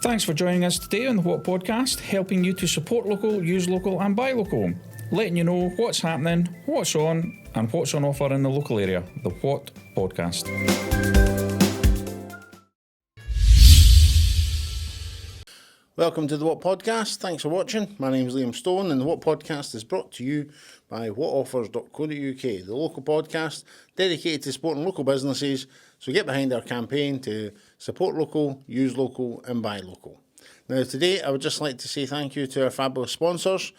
Thanks for joining us today on the What Podcast, helping you to support local, use local and buy local. Letting you know what's happening, what's on and what's on offer in the local area. The What Podcast. Welcome to the What Podcast. Thanks for watching. My name is Liam Stone and the What Podcast is brought to you by whatoffers.co.uk, the local podcast dedicated to supporting local businesses. So get behind our campaign to support local, use local and buy local. Now today I would just like to say thank you to our fabulous sponsors,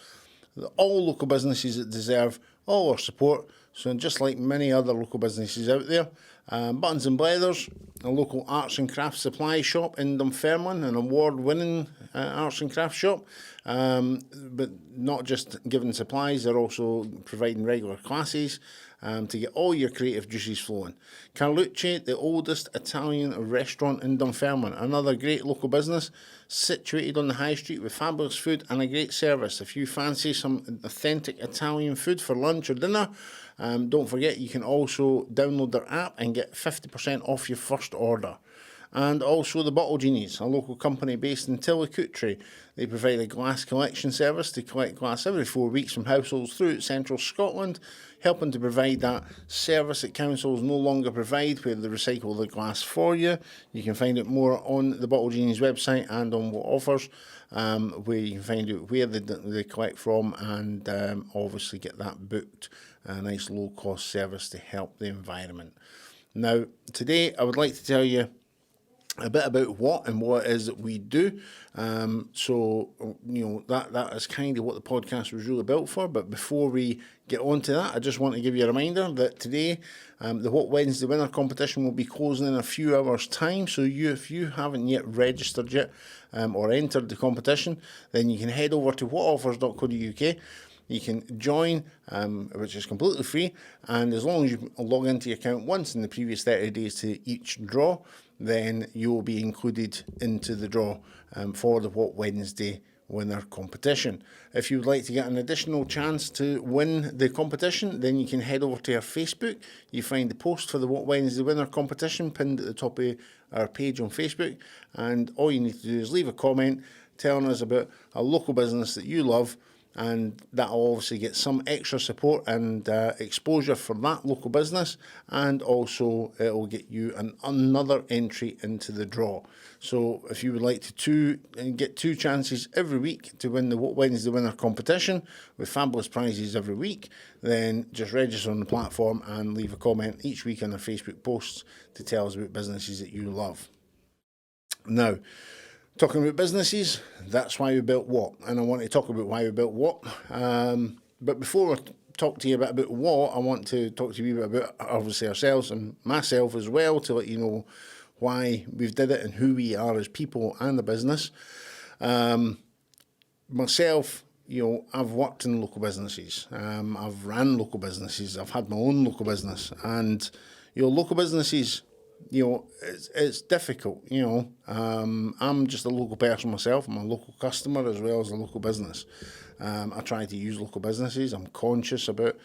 all local businesses that deserve all our support. So just like many other local businesses out there, Buttons and Blethers, a local arts and crafts supply shop in Dunfermline, an award-winning arts and crafts shop, but not just giving supplies, they're also providing regular classes to get all your creative juices flowing. Carlucci, the oldest Italian restaurant in Dunfermline, another great local business situated on the high street with fabulous food and a great service. If you fancy some authentic Italian food for lunch or dinner, don't forget you can also download their app and get 50% off your first order. And also the Bottle Genies, a local company based in Tillicoultry. They provide a glass collection service to collect glass every 4 weeks from households throughout central Scotland, helping to provide that service that councils no longer provide, where they recycle the glass for you. You can find out more on the Bottle Genies website and on What Offers, where you can find out where they collect from and obviously get that booked, a nice low cost service to help the environment. Now today I would like to tell you a bit about what it is that we do. So, you know, that is kind of what the podcast was really built for. But before we get on to that, I just want to give you a reminder that today, the What Wednesday Winner competition will be closing in a few hours' time. So if you haven't yet registered yet or entered the competition, then you can head over to whatoffers.co.uk. You can join, which is completely free, and as long as you log into your account once in the previous 30 days to each draw, then you will be included into the draw for the What Wednesday Winner competition. If you would like to get an additional chance to win the competition, then you can head over to our Facebook. You find the post for the What Wednesday Winner competition pinned at the top of our page on Facebook, and all you need to do is leave a comment telling us about a local business that you love, and that'll obviously get some extra support and exposure for that local business, and also it'll get you another entry into the draw. So if you would like to get two chances every week to win the What Wednesday Winner competition with fabulous prizes every week, then just register on the platform and leave a comment each week on our Facebook posts to tell us about businesses that you love. Now, talking about businesses, that's why we built What, and I want to talk about why we built What. But before I talk to you about What, I want to talk to you about obviously ourselves and myself as well, to let you know why we've did it and who we are as people and the business. Myself, you know, I've worked in local businesses. I've ran local businesses. I've had my own local business, and you know, local businesses, you know, it's difficult, you know. I'm just a local person myself. I'm a local customer as well as a local business. I try to use local businesses. I'm conscious about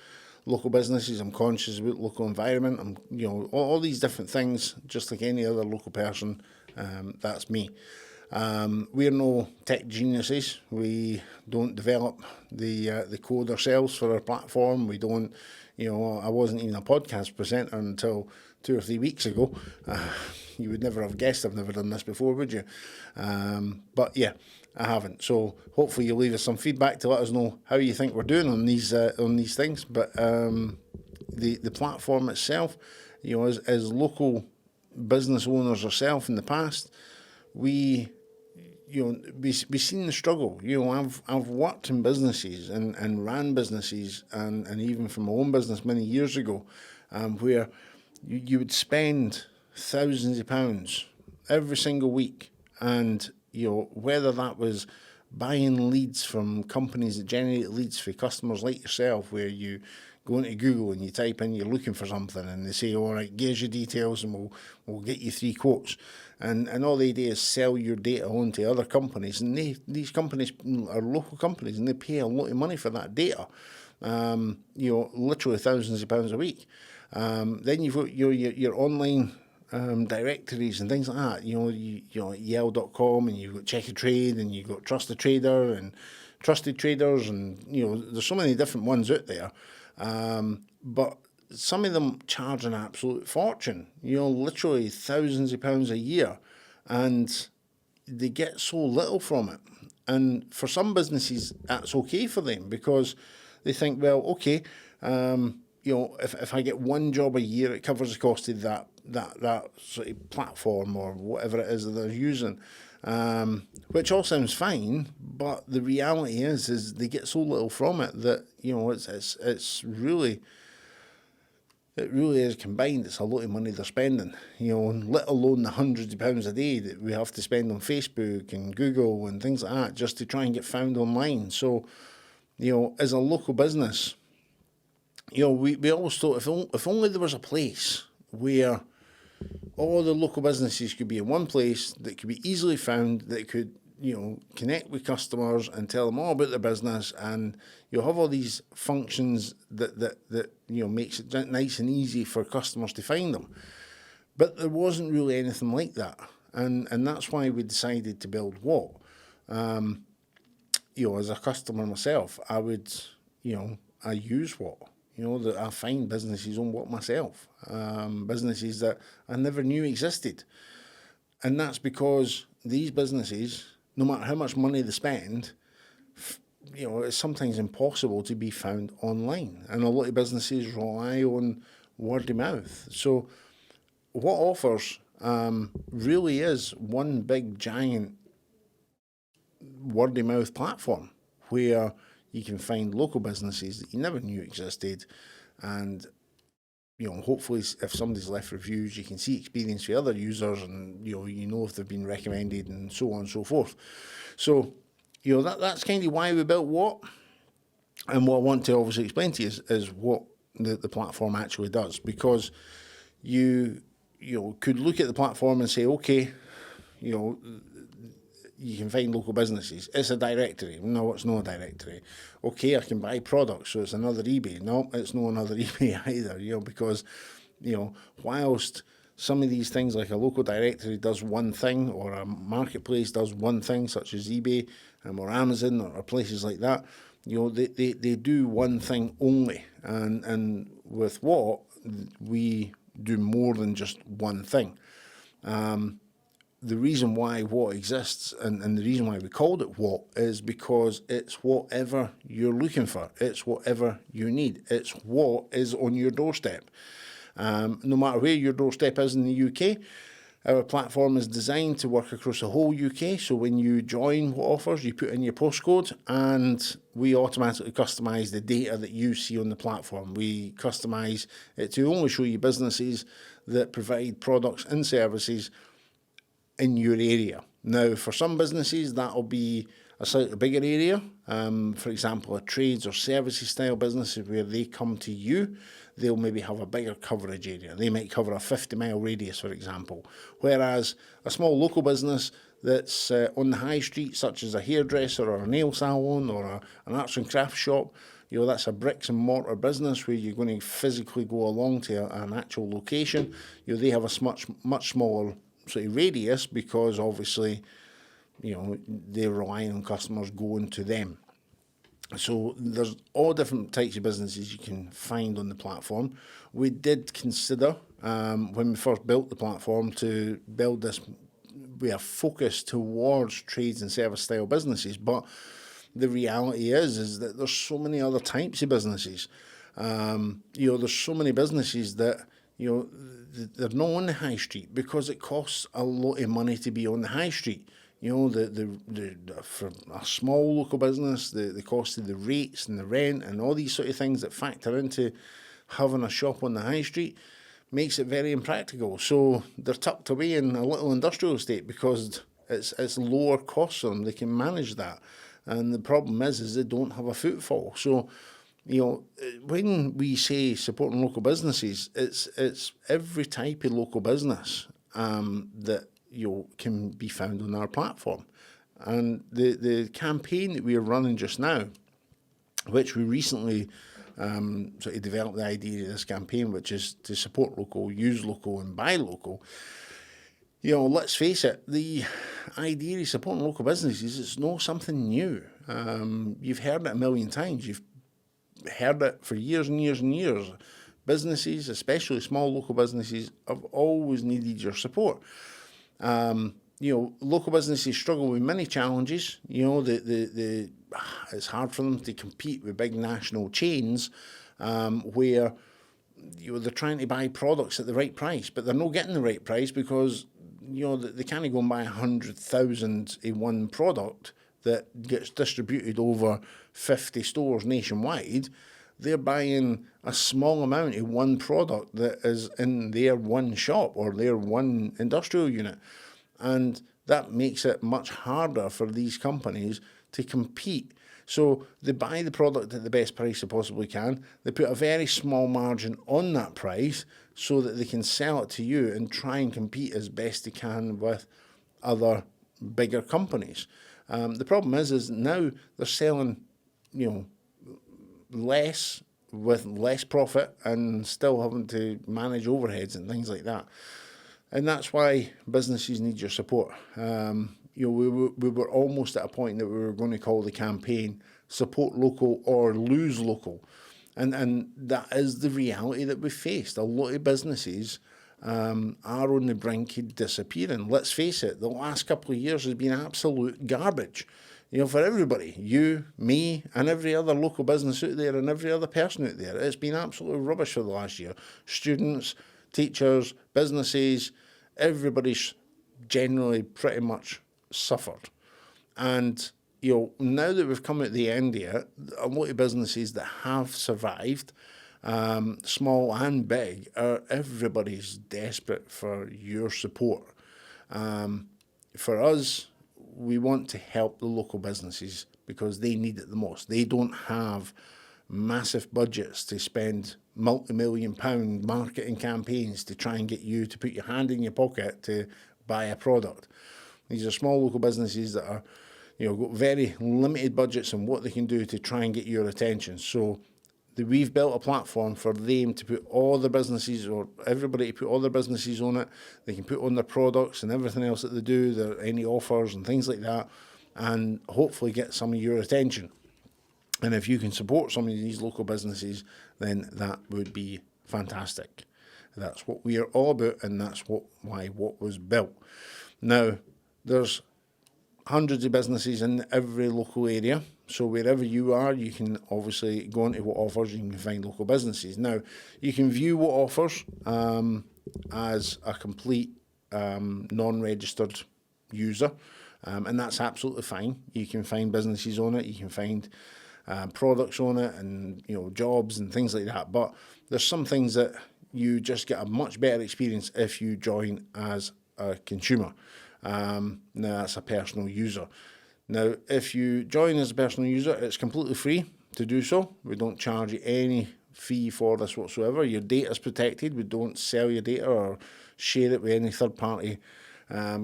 local businesses. I'm conscious about local environment. I'm, you know, all these different things, just like any other local person. That's me. We're no tech geniuses. We don't develop the code ourselves for our platform. We don't, you know, I wasn't even a podcast presenter until 2 or 3 weeks ago. You would never have guessed I've never done this before, would you? But yeah, I haven't. So hopefully you'll leave us some feedback to let us know how you think we're doing on these things. But the platform itself, you know, as local business owners ourselves in the past, we seen the struggle. You know, I've worked in businesses and ran businesses and even from my own business many years ago, where you would spend thousands of pounds every single week, and you know, whether that was buying leads from companies that generate leads for customers like yourself, where you go into Google and you type in you're looking for something and they say, all right, give us your details and we'll get you 3 quotes. And all they do is sell your data on to other companies, and these companies are local companies and they pay a lot of money for that data. You know, literally thousands of pounds a week. Then you've got your online directories and things like that. You know, Yale.com, and you've got Check a Trade, and you've got Trusted Trader and Trusted Traders, and there's so many different ones out there. But some of them charge an absolute fortune. Literally thousands of pounds a year, and they get so little from it. And for some businesses, that's okay for them, because they think, well, okay, if I get one job a year, it covers the cost of that sort of platform or whatever it is that they're using, which all sounds fine. But the reality is they get so little from it that it's really. It really is combined. It's a lot of money they're spending, let alone the hundreds of pounds a day that we have to spend on Facebook and Google and things like that just to try and get found online. So, as a local business, we always thought if only there was a place where all the local businesses could be in one place that could be easily found, that could connect with customers and tell them all about their business, and you'll have all these functions that makes it nice and easy for customers to find them. But there wasn't really anything like that, and that's why we decided to build What. As a customer myself, I use What. That I find businesses on What myself, businesses that I never knew existed, and that's because these businesses, no matter how much money they spend, it's sometimes impossible to be found online. And a lot of businesses rely on word of mouth. So What offers really is one big, giant word of mouth platform where you can find local businesses that you never knew existed. And hopefully if somebody's left reviews, you can see experience for other users, and if they've been recommended, and so on and so forth. So that's kind of why we built What. And what I want to obviously explain to you is what the platform actually does, because you could look at the platform and say, okay, you can find local businesses. It's a directory. No, it's not a directory. Okay, I can buy products, so it's another eBay. No, it's not another eBay either, because, whilst some of these things like a local directory does one thing, or a marketplace does one thing, such as eBay or Amazon or places like that, they do one thing only. And with What, we do more than just one thing. The reason why What exists, and the reason why we called it What, is because it's whatever you're looking for. It's whatever you need. It's what is on your doorstep. No matter where your doorstep is in the UK, our platform is designed to work across the whole UK. So when you join What offers, you put in your postcode, and we automatically customise the data that you see on the platform. We customise it to only show you businesses that provide products and services in your area. Now, for some businesses, that'll be a slightly bigger area. For example, a trades or services style businesses where they come to you, they'll maybe have a bigger coverage area. They might cover a 50-mile radius, for example. Whereas a small local business that's on the high street, such as a hairdresser or a nail salon or an arts and crafts shop, that's a bricks and mortar business where you're going to physically go along to an actual location. They have a much smaller sort of radius, because obviously they're relying on customers going to them. So there's all different types of businesses you can find on the platform. We did consider, when we first built the platform, to build this with a focus towards trades and service style businesses, but the reality is that there's so many other types of businesses. There's so many businesses that they're not on the high street because it costs a lot of money to be on the high street. For a small local business, the cost of the rates and the rent and all these sort of things that factor into having a shop on the high street makes it very impractical. So they're tucked away in a little industrial estate because it's lower cost for them. They can manage that. And the problem is they don't have a footfall. So when we say supporting local businesses, it's every type of local business that can be found on our platform. And the campaign that we are running just now, which we recently sort of developed the idea of this campaign, which is to support local, use local and buy local. Let's face it, the idea of supporting local businesses is not something new. You've heard it a million times. You've heard it for years and years and years. Businesses, especially small local businesses, have always needed your support. Local businesses struggle with many challenges. It's hard for them to compete with big national chains where they're trying to buy products at the right price, but they're not getting the right price because they can't go and buy 100,000 in one product that gets distributed over 50 stores nationwide. They're buying a small amount of one product that is in their one shop or their one industrial unit. And that makes it much harder for these companies to compete. So they buy the product at the best price they possibly can. They put a very small margin on that price so that they can sell it to you and try and compete as best they can with other bigger companies. The problem is now they're selling, less with less profit and still having to manage overheads and things like that. And that's why businesses need your support. We were almost at a point that we were going to call the campaign Support Local or Lose Local. And that is the reality that we faced. A lot of businesses are on the brink of disappearing. Let's face it, the last couple of years has been absolute garbage. For everybody, you, me, and every other local business out there and every other person out there. It's been absolutely rubbish for the last year. Students, teachers, businesses, everybody's generally pretty much suffered. And, now that we've come at the end here, a lot of businesses that have survived, small and big, everybody's desperate for your support. For us, we want to help the local businesses because they need it the most. They don't have massive budgets to spend multi-million-pound marketing campaigns to try and get you to put your hand in your pocket to buy a product. These are small local businesses that are, got very limited budgets on what they can do to try and get your attention. So we've built a platform for them to put all their businesses, or everybody to put all their businesses on it. They can put on their products and everything else that they do, any offers and things like that, and hopefully get some of your attention. And if you can support some of these local businesses, then that would be fantastic. That's what we are all about, and that's why what was built. Now, there's hundreds of businesses in every local area. So wherever you are, you can obviously go into what offers, you can find local businesses. Now, you can view what offers as a complete non-registered user, and that's absolutely fine. You can find businesses on it, you can find products on it, and jobs and things like that. But there's some things that you just get a much better experience if you join as a consumer. Now, that's a personal user. Now, if you join as a personal user, it's completely free to do so. We don't charge you any fee for this whatsoever. Your data is protected. We don't sell your data or share it with any third-party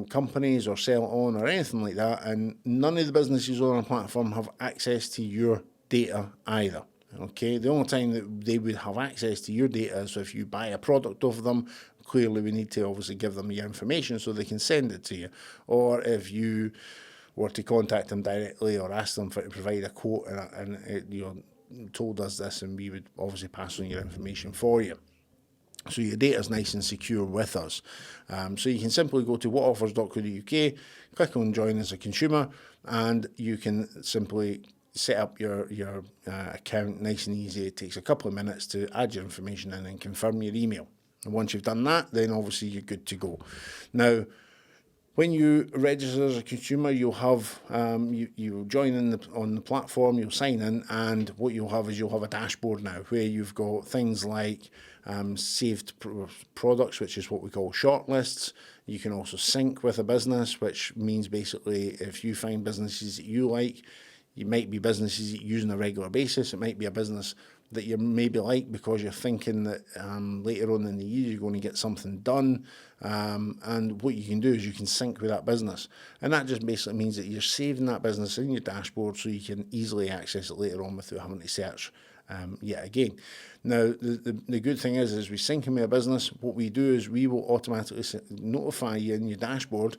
companies or sell it on or anything like that. And none of the businesses on our platform have access to your data either. Okay, the only time that they would have access to your data is if you buy a product off them. Clearly, we need to obviously give them your information so they can send it to you. Or if you were to contact them directly or ask them to provide a quote and told us this, and we would obviously pass on your information for you. So your data is nice and secure with us. So you can simply go to whatoffers.co.uk, click on join as a consumer, and you can simply set up your account nice and easy. It takes a couple of minutes to add your information in and confirm your email. And once you've done that, then obviously you're good to go. Now, when you register as a consumer, you'll have you'll join on the platform, you'll sign in, and what you'll have is you'll have a dashboard now where you've got things like saved products, which is what we call shortlists. You can also sync with a business, which means basically if you find businesses that you like, it might be businesses that you use on a regular basis. It might be a business that you maybe like because you're thinking that later on in the year you're going to get something done. And what you can do is you can sync with that business. And that just basically means that you're saving that business in your dashboard so you can easily access it later on without having to search yet again. Now, the good thing is we sync in with a business. What we do is we will automatically notify you in your dashboard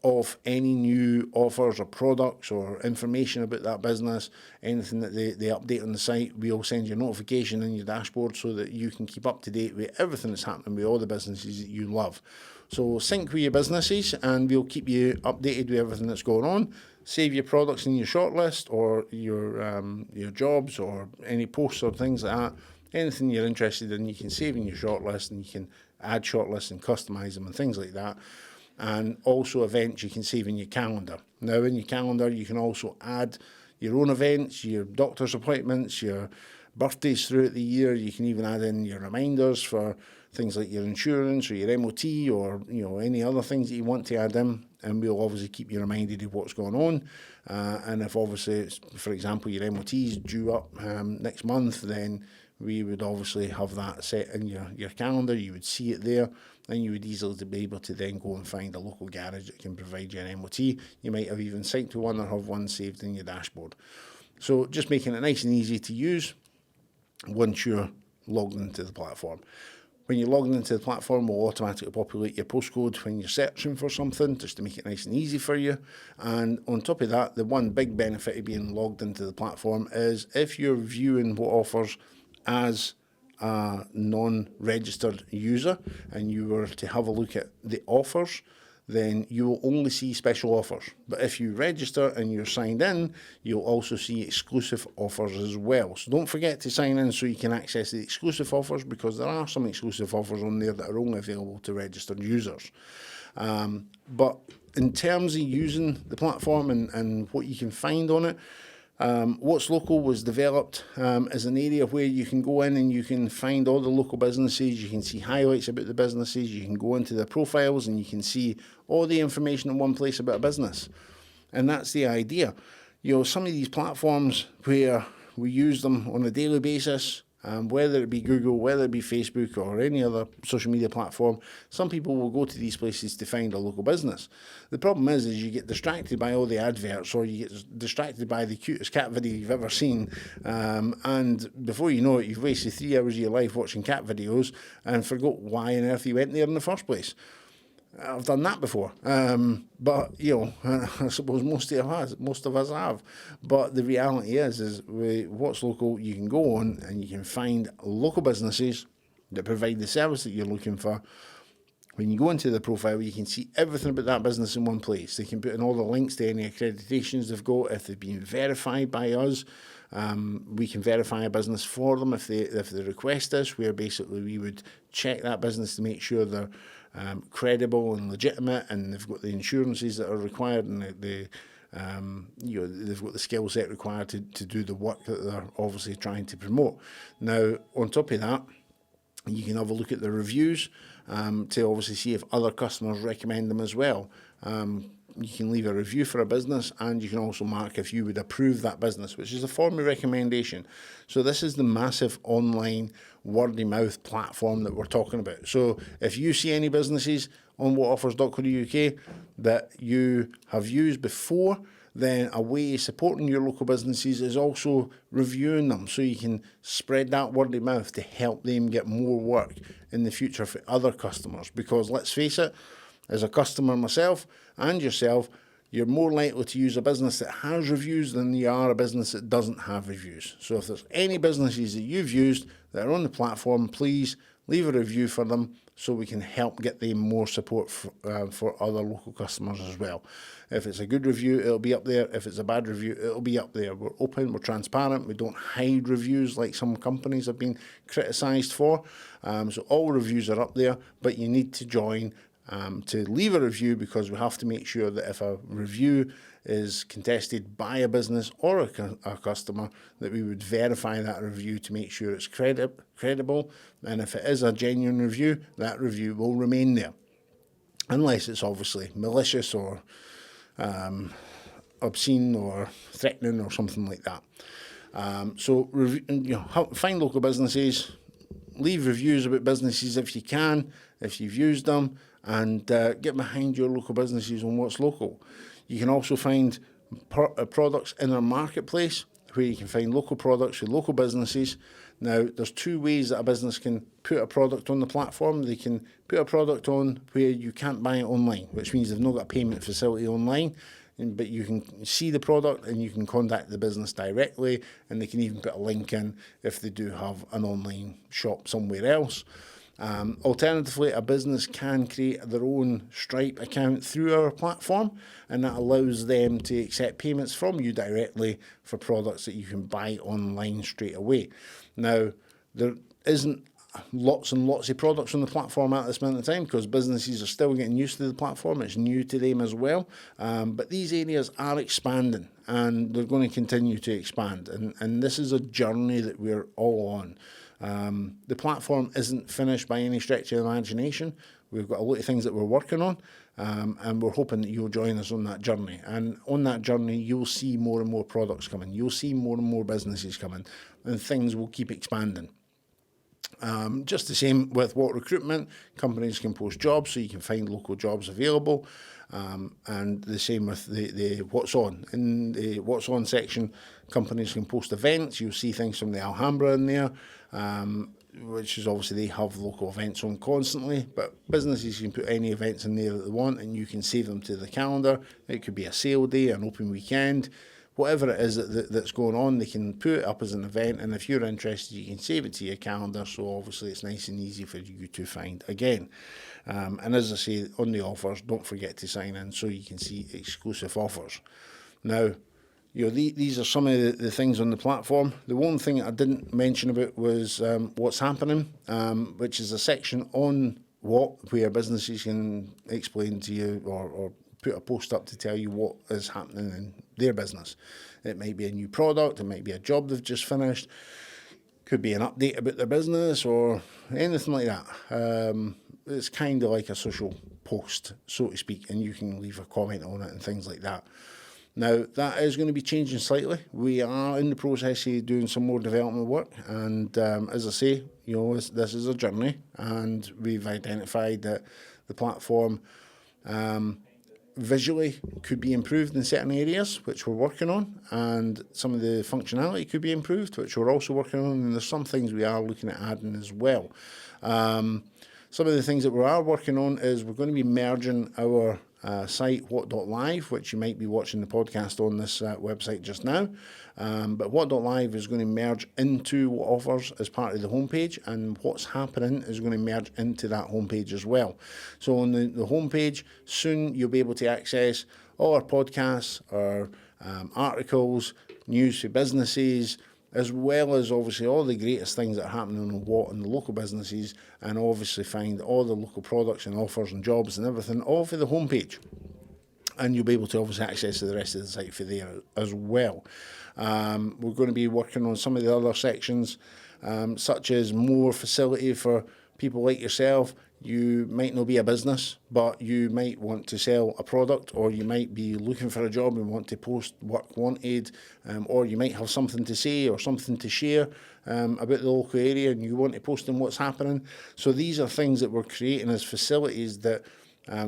of any new offers or products or information about that business, anything that they update on the site. We'll send you a notification in your dashboard so that you can keep up to date with everything that's happening with all the businesses that you love. So sync with your businesses and we'll keep you updated with everything that's going on. Save your products in your shortlist or your jobs or any posts or things like that. Anything you're interested in, you can save in your shortlist, and you can add shortlists and customize them and things like that. And also events you can save in your calendar. Now in your calendar you can also add your own events, your doctor's appointments, your birthdays throughout the year. You can even add in your reminders for things like your insurance or your MOT or any other things that you want to add in, and we'll obviously keep you reminded of what's going on. And if obviously, for example, your MOT is due up next month, then we would obviously have that set in your calendar. You would see it there, and you would easily be able to then go and find a local garage that can provide you an MOT. You might have even synced to one or have one saved in your dashboard. So just making it nice and easy to use once you're logged into the platform. When you're logging into the platform, we'll automatically populate your postcode when you're searching for something, just to make it nice and easy for you. And on top of that, the one big benefit of being logged into the platform is if you're viewing what offers as a non-registered user and you were to have a look at the offers, then you will only see special offers. But if you register and you're signed in, you'll also see exclusive offers as well. So don't forget to sign in so you can access the exclusive offers, because there are some exclusive offers on there that are only available to registered users. But in terms of using the platform and what you can find on it, What's Local was developed as an area where you can go in and you can find all the local businesses, you can see highlights about the businesses, you can go into their profiles and you can see all the information in one place about a business. And that's the idea. Some of these platforms where we use them on a daily basis, whether it be Google, whether it be Facebook or any other social media platform, some people will go to these places to find a local business. The problem is you get distracted by all the adverts, or you get distracted by the cutest cat video you've ever seen, and before you know it, you've wasted 3 hours of your life watching cat videos and forgot why on earth you went there in the first place. I've done that before, but I suppose most of us have. But the reality is with What's Local, you can go on and you can find local businesses that provide the service that you're looking for. When you go into the profile, you can see everything about that business in one place. They can put in all the links to any accreditations they've got. If they've been verified by us, we can verify a business for them if they request us, where basically we would check that business to make sure they're credible and legitimate, and they've got the insurances that are required, and they've got the skill set required to do the work that they're obviously trying to promote. Now, on top of that, you can have a look at the reviews to obviously see if other customers recommend them as well. You can leave a review for a business, and you can also mark if you would approve that business, which is a form of recommendation. So this is the massive online word-of-mouth platform that we're talking about. So if you see any businesses on whatoffers.co.uk that you have used before, then a way of supporting your local businesses is also reviewing them, so you can spread that word of mouth to help them get more work in the future for other customers. Because let's face it, as a customer myself and yourself, you're more likely to use a business that has reviews than you are a business that doesn't have reviews. So if there's any businesses that you've used that are on the platform, please leave a review for them so we can help get them more support for other local customers as well. If it's a good review, it'll be up there. If it's a bad review, it'll be up there. We're open, we're transparent, we don't hide reviews like some companies have been criticised for. So all reviews are up there, but you need to join to leave a review, because we have to make sure that if a review is contested by a business or a customer, that we would verify that review to make sure it's credible. And if it is a genuine review, that review will remain there, unless it's obviously malicious or obscene or threatening or something like that. Find local businesses, leave reviews about businesses if you can, if you've used them, and get behind your local businesses on What's Local. You can also find products in our marketplace, where you can find local products for local businesses. Now, there's two ways that a business can put a product on the platform. They can put a product on where you can't buy it online, which means they've not got a payment facility online, but you can see the product and you can contact the business directly, and they can even put a link in if they do have an online shop somewhere else. Alternatively, a business can create their own Stripe account through our platform, and that allows them to accept payments from you directly for products that you can buy online straight away. Now, there isn't lots and lots of products on the platform at this moment in time because businesses are still getting used to the platform. It's new to them as well. But these areas are expanding, and they're going to continue to expand. And this is a journey that we're all on. The platform isn't finished by any stretch of the imagination. We've got a lot of things that we're working on, and we're hoping that you'll join us on that journey. And on that journey, you'll see more and more products coming. You'll see more and more businesses coming, and things will keep expanding. Just the same with what recruitment, companies can post jobs so you can find local jobs available. And the same with the What's On. In the What's On section, companies can post events. You'll see things from the Alhambra in there, which is obviously they have local events on constantly, but businesses can put any events in there that they want, and you can save them to the calendar. It could be a sale day, an open weekend, whatever it is that's going on, they can put it up as an event, and if you're interested, you can save it to your calendar, so obviously it's nice and easy for you to find again. And as I say, on the offers, don't forget to sign in so you can see exclusive offers. Now, these are some of the things on the platform. The one thing I didn't mention about was what's happening, which is a section on where businesses can explain to you or put a post up to tell you what is happening in their business. It might be a new product, it might be a job they've just finished, could be an update about their business or anything like that. It's kind of like a social post, so to speak, and you can leave a comment on it and things like that. Now, that is going to be changing slightly. We are in the process of doing some more development work, and as I say, this is a journey, and we've identified that the platform visually could be improved in certain areas, which we're working on, and some of the functionality could be improved, which we're also working on, and there's some things we are looking at adding as well. Some of the things that we are working on is we're going to be merging our site what.live, which you might be watching the podcast on this website just now, but what.live is going to merge into what offers as part of the homepage, and what's happening is going to merge into that homepage as well. So on the homepage, soon you'll be able to access all our podcasts, our articles, news for businesses, as well as obviously all the greatest things that are happening on what in the local businesses, and obviously find all the local products and offers and jobs and everything all for the homepage. And you'll be able to obviously access the rest of the site for there as well. We're going to be working on some of the other sections, such as more facility for people like yourself. You might not be a business, but you might want to sell a product, or you might be looking for a job and want to post work wanted, or you might have something to say or something to share about the local area and you want to post on what's happening. So these are things that we're creating as facilities that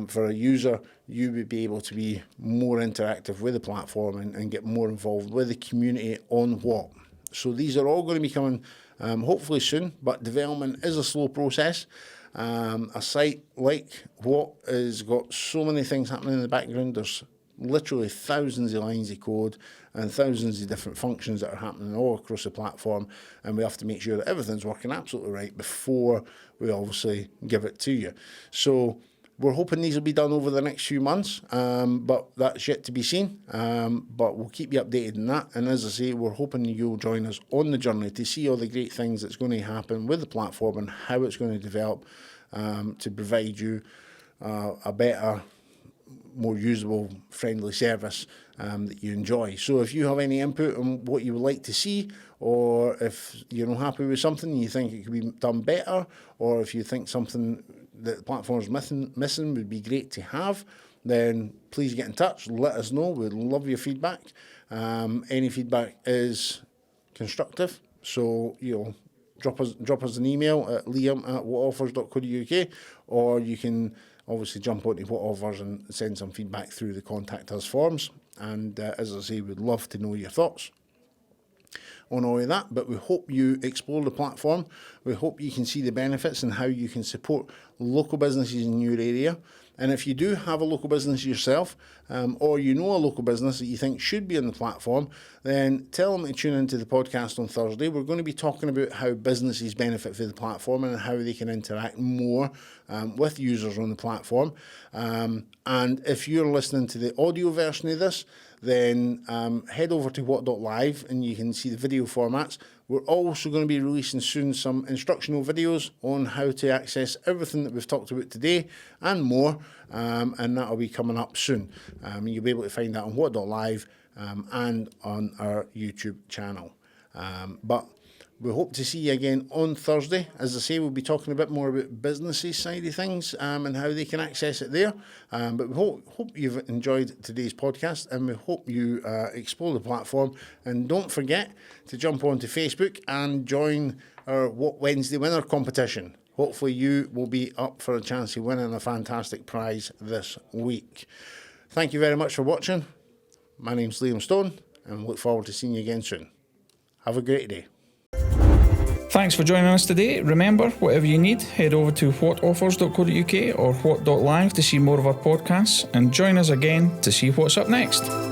for a user, you would be able to be more interactive with the platform and get more involved with the community on what. So these are all going to be coming hopefully soon, but development is a slow process. A site like What has got so many things happening in the background. There's literally thousands of lines of code and thousands of different functions that are happening all across the platform, and we have to make sure that everything's working absolutely right before we obviously give it to you. So we're hoping these will be done over the next few months, but that's yet to be seen. But we'll keep you updated on that. And as I say, we're hoping you'll join us on the journey to see all the great things that's going to happen with the platform and how it's going to develop to provide you a better, more usable, friendly service that you enjoy. So if you have any input on what you would like to see, or if you're not happy with something and you think it could be done better, or if you think something that the platform's missing would be great to have, then please get in touch. Let us know. We'd love your feedback. Any feedback is constructive. So, drop us an email at liam@whatoffers.co.uk, or you can obviously jump onto What Offers and send some feedback through the Contact Us forms. And as I say, we'd love to know your thoughts. on all of that, but we hope you explore the platform. We hope you can see the benefits and how you can support local businesses in your area. And if you do have a local business yourself, or you know a local business that you think should be on the platform, then tell them to tune into the podcast on Thursday. We're going to be talking about how businesses benefit from the platform and how they can interact more with users on the platform. And if you're listening to the audio version of this, then head over to what.live and you can see the video formats. We're also going to be releasing soon some instructional videos on how to access everything that we've talked about today and more, and that'll be coming up soon. You'll be able to find that on what.live and on our YouTube channel. But we hope to see you again on Thursday. As I say, we'll be talking a bit more about businesses side of things and how they can access it there. But we hope you've enjoyed today's podcast, and we hope you explore the platform. And don't forget to jump onto Facebook and join our What Wednesday Winner competition. Hopefully you will be up for a chance of winning a fantastic prize this week. Thank you very much for watching. My name's Liam Stone, and look forward to seeing you again soon. Have a great day. Thanks for joining us today. Remember, whatever you need, head over to whatoffers.co.uk or what.live to see more of our podcasts, and join us again to see what's up next.